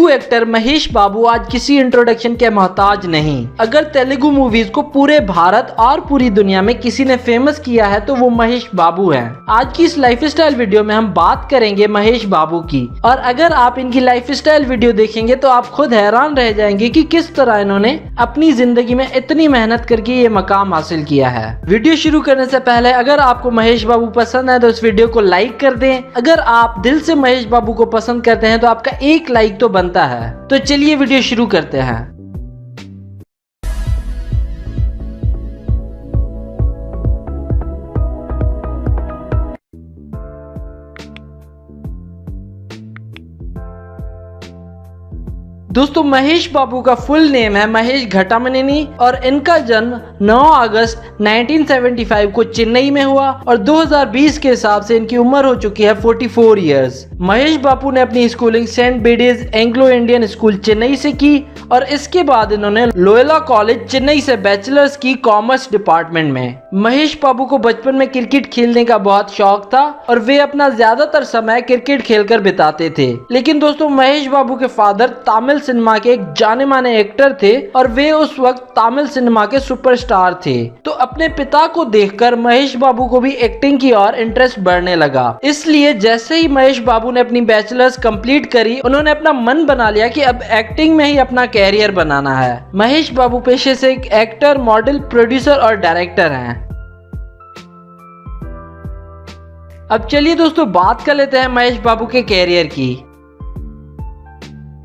Telugu actor Mahesh बाबू आज किसी introduction के मोहताज नहीं। अगर तेलुगु मूवीज को पूरे भारत और पूरी दुनिया में किसी ने फेमस किया है तो वो महेश बाबू हैं। आज की इस लाइफस्टाइल वीडियो में हम बात करेंगे महेश बाबू की, और अगर आप इनकी लाइफस्टाइल वीडियो देखेंगे तो आप खुद हैरान रह जाएंगे कि किस तरह इन्होंने अपनी जिंदगी में इतनी मेहनत करके ये मकाम हासिल किया है। वीडियो शुरू करने से पहले अगर आपको महेश बाबू पसंद है तो इस वीडियो को लाइक कर दें। अगर आप दिल से महेश बाबू को पसंद करते हैं तो आपका एक लाइक तो बनता है। तो चलिए वीडियो शुरू करते हैं। दोस्तों, महेश बाबू का फुल नेम है महेश घट्टामनेनी और इनका जन्म 9 अगस्त 1975 को चेन्नई में हुआ और 2020 के हिसाब से इनकी उम्र हो चुकी है 44 इयर्स। महेश बाबू ने अपनी schooling Saint Bede's Anglo Indian school Chennai से की और इसके बाद इन्होंने लोयोला कॉलेज चेन्नई से बैचलर्स की कॉमर्स डिपार्टमेंट में। महेश बाबू को बचपन में क्रिकेट खेलने का बहुत शौक था और वे अपना ज्यादातर समय क्रिकेट खेलकर बिताते थे। लेकिन दोस्तों, महेश बाबू के फादर तमिल सिनेमा के एक जाने माने एक्टर थे और वे उस वक्त तमिल सिनेमा के सुपरस्टार थे। तो अपने पिता को देखकर महेश बाबू को भी एक्टिंग की ओर इंटरेस्ट बढ़ने लगा। इसलिए जैसे ही महेश बाबू ने अपनी बैचलर्स कंप्लीट करी, उन्होंने अपना मन बना लिया कि अब एक्टिंग में ही अपना कैरियर बनाना है। महेश बाबू पेशे से एक एक्टर, मॉडल, प्रोड्यूसर और डायरेक्टर हैं। अब चलिए दोस्तों बात कर लेते हैं महेश बाबू के कैरियर की।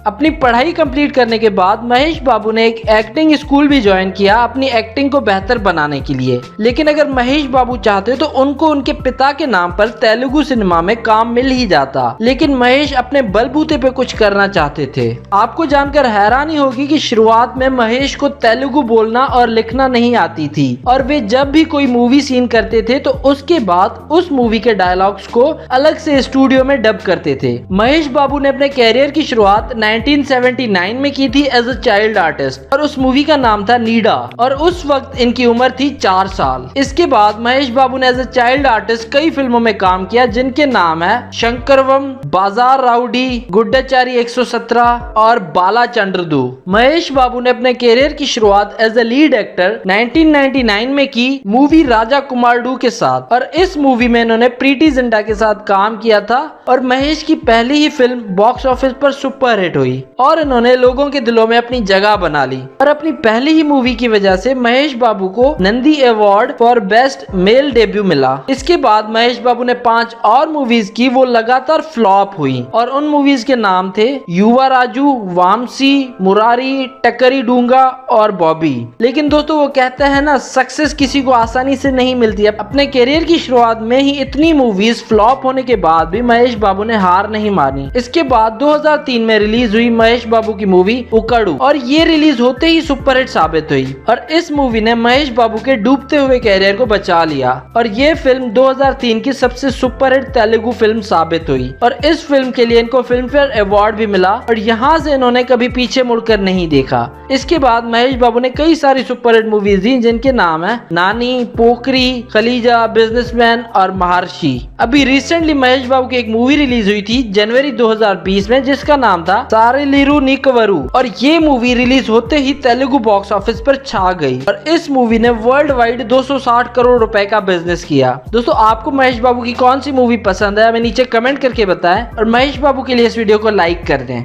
अपनी पढ़ाई कंप्लीट करने के बाद महेश बाबू ने एक एक्टिंग स्कूल भी ज्वाइन किया अपनी एक्टिंग को बेहतर बनाने के लिए। लेकिन अगर महेश बाबू चाहते तो उनको उनके पिता के नाम पर तेलुगु सिनेमा में काम मिल ही जाता, लेकिन महेश अपने बलबूते पे कुछ करना चाहते थे। आपको जानकर हैरानी होगी कि शुरुआत में महेश को तेलुगु बोलना और लिखना नहीं आती थी और वे जब भी कोई मूवी सीन करते थे तो उसके बाद उस मूवी के डायलॉग्स को अलग से स्टूडियो में डब करते थे। महेश बाबू ने अपने कैरियर की शुरुआत 1979 में की थी एज अ चाइल्ड आर्टिस्ट और उस मूवी का नाम था नीडा और उस वक्त इनकी उम्र थी 4 साल। इसके बाद महेश बाबू ने एज अ चाइल्ड आर्टिस्ट कई फिल्मों में काम किया जिनके नाम है शंकरवम, बाजार राउडी, गुड्डाचारी 117 और बाला चंद्रदू। महेश बाबू ने अपने कैरियर की शुरुआत एज अ लीड एक्टर 1999 में की मूवी राजा कुमारडू के साथ और इस मूवी में इन्होंने प्रीति जिंटा के साथ काम किया था और महेश की पहली ही फिल्म बॉक्स ऑफिस पर सुपर हिट हुई और इन्होंने लोगों के दिलों में अपनी जगह बना ली और अपनी पहली ही मूवी की वजह से महेश बाबू को Nandi award for best male debut मिला। इसके बाद महेश बाबू ने 5 और मूवीज की, वो लगातार फ्लॉप हुई और उन मूवीज के नाम थे युवा राजू, वामसी, मुरारी, टकरी डूंगा और बॉबी। लेकिन दोस्तों, वो कहते हैं ना, सक्सेस किसी को आसानी से नहीं मिलती। अपने कैरियर की शुरुआत में ही इतनी मूवीज फ्लॉप होने के बाद भी महेश बाबू ने हार नहीं मानी। इसके बाद 2003 में रिलीज हुई महेश बाबू की मूवी उकड़ू और ये रिलीज होते ही सुपरहिट साबित हुई और इस मूवी ने महेश बाबू के डूबते हुए कैरियर को बचा लिया और ये फिल्म 2003 की सबसे सुपरहिट तेलुगु फिल्म साबित हुई और इस फिल्म के लिए इनको फिल्म फेयर अवार्ड भी मिला और यहाँ से इन्होंने कभी पीछे मुड़कर नहीं देखा। इसके बाद महेश बाबू ने कई सारी सुपरहिट मूवीज दी जिनके नाम है नानी, पोखरी, खलीजा, बिजनेसमैन और महर्षि। अभी रिसेंटली महेश बाबू की एक मूवी रिलीज हुई थी जनवरी 2020 में जिसका नाम था सारेलीरू निकवरू और ये मूवी रिलीज होते ही तेलुगु बॉक्स ऑफिस पर छा गई और इस मूवी ने वर्ल्ड वाइड 260 करोड़ रुपए का बिजनेस किया। दोस्तों, आपको महेश बाबू की कौन सी मूवी पसंद है हमें नीचे कमेंट करके बताएं और महेश बाबू के लिए इस वीडियो को लाइक कर दें।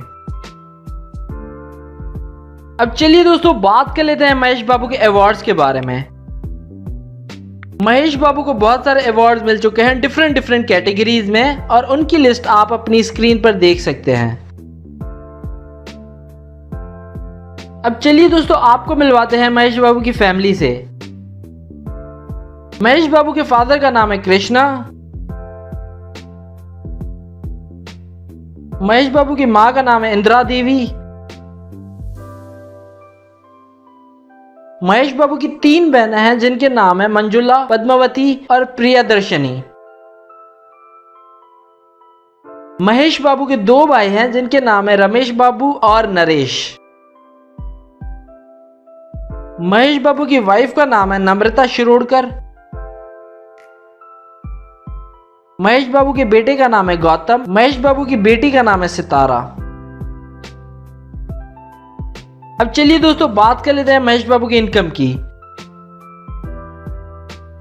अब चलिए दोस्तों बात कर लेते हैं महेश बाबू के अवार्ड्स के बारे में। महेश बाबू को बहुत सारे अवार्ड्स मिल चुके हैं डिफरेंट कैटेगरीज में और उनकी लिस्ट आप अपनी स्क्रीन पर देख सकते हैं। अब चलिए दोस्तों आपको मिलवाते हैं महेश बाबू की फैमिली से। महेश बाबू के फादर का नाम है कृष्णा। महेश बाबू की मां का नाम है इंदिरा देवी। महेश बाबू की 3 बहनें हैं जिनके नाम है मंजुला, पद्मावती और प्रियदर्शनी। महेश बाबू के 2 भाई हैं जिनके नाम है रमेश बाबू और नरेश। महेश बाबू की वाइफ का नाम है नम्रता शिरोडकर। महेश बाबू के बेटे का नाम है गौतम। महेश बाबू की बेटी का नाम है सितारा। अब चलिए दोस्तों बात कर लेते हैं महेश बाबू की इनकम की।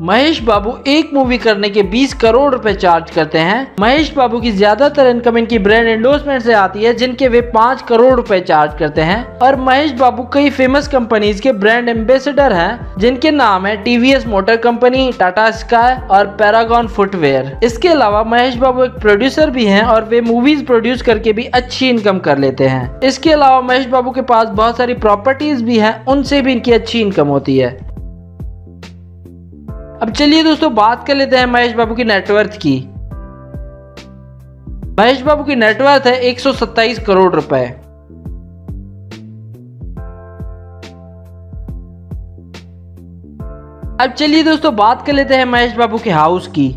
महेश बाबू एक मूवी करने के 20 करोड़ रुपए चार्ज करते हैं। महेश बाबू की ज्यादातर इनकम इनकी ब्रांड एंडोर्समेंट से आती है, जिनके वे 5 करोड़ रुपए चार्ज करते हैं। और महेश बाबू कई फेमस कंपनीज के ब्रांड एम्बेसडर हैं, जिनके नाम है TVS motor company, Tata sky और पैरागॉन फुटवेयर। इसके अलावा महेश बाबू एक प्रोड्यूसर भी हैं और वे मूवीज प्रोड्यूस करके भी अच्छी इनकम कर लेते हैं। इसके अलावा महेश बाबू के पास बहुत सारी प्रॉपर्टीज भी हैं, उनसे भी इनकी अच्छी इनकम होती है। अब चलिए दोस्तों बात कर लेते हैं महेश बाबू की नेटवर्थ की। महेश बाबू की नेटवर्थ है 127 करोड़ रुपए। अब चलिए दोस्तों बात कर लेते हैं महेश बाबू के हाउस की।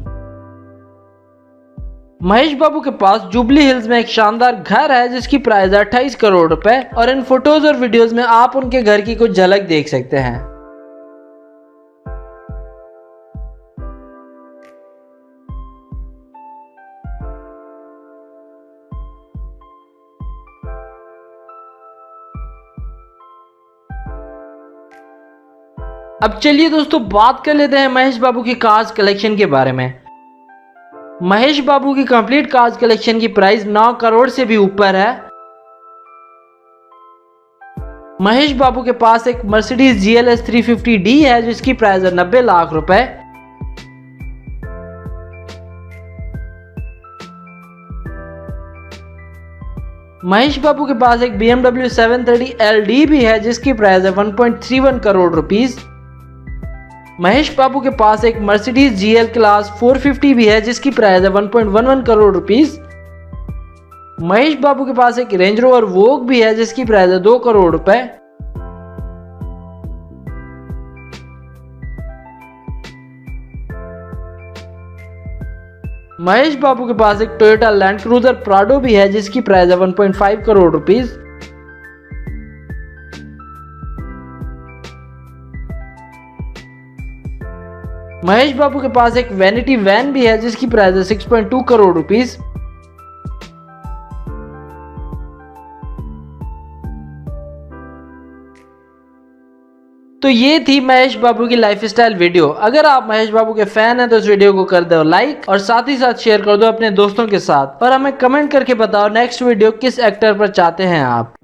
महेश बाबू के पास जुबली हिल्स में एक शानदार घर है, जिसकी प्राइस है 28 करोड़ रुपए। और इन फोटोज और वीडियोस में आप उनके घर की कुछ झलक देख सकते हैं। अब चलिए दोस्तों बात कर लेते हैं महेश बाबू की कार्स कलेक्शन के बारे में। महेश बाबू की कंप्लीट कार्स कलेक्शन की प्राइस 9 करोड़ से भी ऊपर है। महेश बाबू के पास एक मर्सिडीज GLS 350D है, जिसकी प्राइस है 90 लाख रुपए। महेश बाबू के पास एक BMW 730 LD भी है, जिसकी प्राइस है 1.31 करोड़ रुपीस। महेश बाबू के पास एक मर्सिडीज GL क्लास 450 भी है, जिसकी प्राइस है 1.11 करोड़ रुपीस। महेश बाबू के पास एक रेंज रोवर वोग भी है, जिसकी प्राइस है 2 करोड़ रुपए। महेश बाबू के पास एक टोयोटा लैंड क्रूजर प्राडो भी है, जिसकी प्राइस है 1.5 करोड़ रुपीस। महेश बाबू के पास एक वैनिटी वैन भी है, जिसकी प्राइस है 6.2 करोड़ रुपीस। तो ये थी महेश बाबू की लाइफस्टाइल वीडियो। अगर आप महेश बाबू के फैन हैं तो इस वीडियो को कर दो लाइक और साथ ही साथ शेयर कर दो अपने दोस्तों के साथ। और हमें कमेंट करके बताओ नेक्स्ट वीडियो किस एक्टर पर चाहते हैं आप।